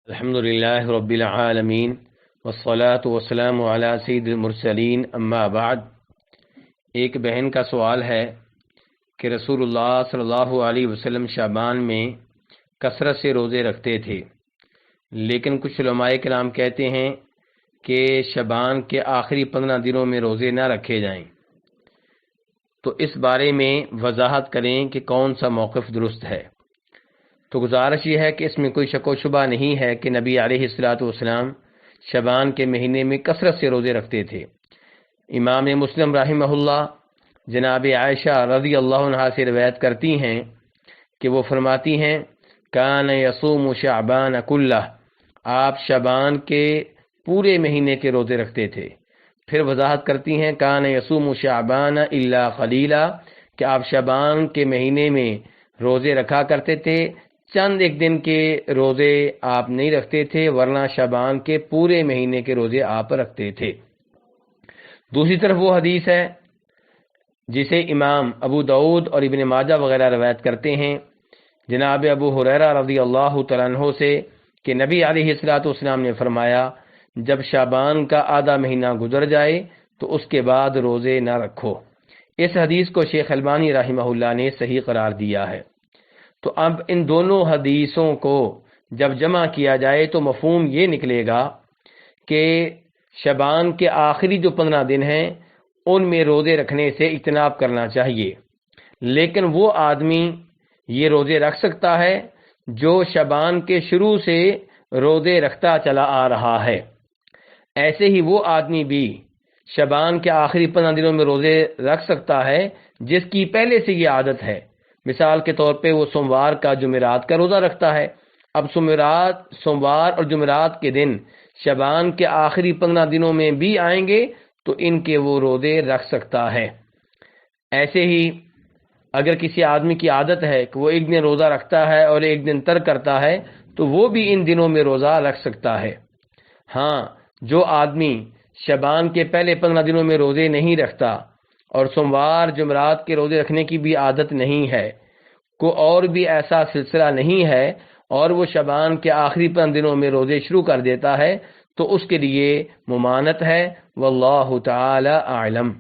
الحمدللہ رب العالمین والصلاة والسلام علی سید المرسلین اما بعد۔ ایک بہن کا سوال ہے کہ رسول اللہ صلی اللہ علیہ وسلم شعبان میں کثرت سے روزے رکھتے تھے، لیکن کچھ علماء کرام کہتے ہیں کہ شعبان کے آخری 15 دنوں میں روزے نہ رکھے جائیں، تو اس بارے میں وضاحت کریں کہ کون سا موقف درست ہے۔ تو گزارش یہ ہے کہ اس میں کوئی شک و شبہ نہیں ہے کہ نبی علیہ الصلوۃ والسلام شعبان کے مہینے میں کثرت سے روزے رکھتے تھے۔ امام مسلم رحمہ اللہ جناب عائشہ رضی اللہ عنہا سے روایت کرتی ہیں کہ وہ فرماتی ہیں کان یصوم شعبان کلہ، آپ شعبان کے پورے مہینے کے روزے رکھتے تھے۔ پھر وضاحت کرتی ہیں کان یصوم شعبان الا قلیلا، کہ آپ شعبان کے مہینے میں روزے رکھا کرتے تھے، چند ایک دن کے روزے آپ نہیں رکھتے تھے، ورنہ شعبان کے پورے مہینے کے روزے آپ رکھتے تھے۔ دوسری طرف وہ حدیث ہے جسے امام ابو داؤد اور ابن ماجہ وغیرہ روایت کرتے ہیں جناب ابو ہریرہ رضی اللہ تعالیٰ عنہ سے کہ نبی علیہ الصلوۃ والسلام نے فرمایا جب شعبان کا آدھا مہینہ گزر جائے تو اس کے بعد روزے نہ رکھو۔ اس حدیث کو شیخ البانی رحمہ اللہ نے صحیح قرار دیا ہے۔ تو اب ان دونوں حدیثوں کو جب جمع کیا جائے تو مفہوم یہ نکلے گا کہ شعبان کے آخری جو 15 دن ہیں ان میں روزے رکھنے سے اجتناب کرنا چاہیے، لیکن وہ آدمی یہ روزے رکھ سکتا ہے جو شعبان کے شروع سے روزے رکھتا چلا آ رہا ہے۔ ایسے ہی وہ آدمی بھی شعبان کے آخری 15 دنوں میں روزے رکھ سکتا ہے جس کی پہلے سے یہ عادت ہے۔ مثال کے طور پہ وہ سوموار کا جمعرات کا روزہ رکھتا ہے، اب سوموار اور جمعرات کے دن شعبان کے آخری 15 دنوں میں بھی آئیں گے تو ان کے وہ روزے رکھ سکتا ہے۔ ایسے ہی اگر کسی آدمی کی عادت ہے کہ وہ ایک دن روزہ رکھتا ہے اور ایک دن ترک کرتا ہے تو وہ بھی ان دنوں میں روزہ رکھ سکتا ہے۔ ہاں، جو آدمی شعبان کے پہلے 15 دنوں میں روزے نہیں رکھتا اور سوموار جمعرات کے روزے رکھنے کی بھی عادت نہیں ہے، کو اور بھی ایسا سلسلہ نہیں ہے اور وہ شعبان کے آخری 15 دنوں میں روزے شروع کر دیتا ہے تو اس کے لیے ممانعت ہے۔ واللہ تعالی اعلم۔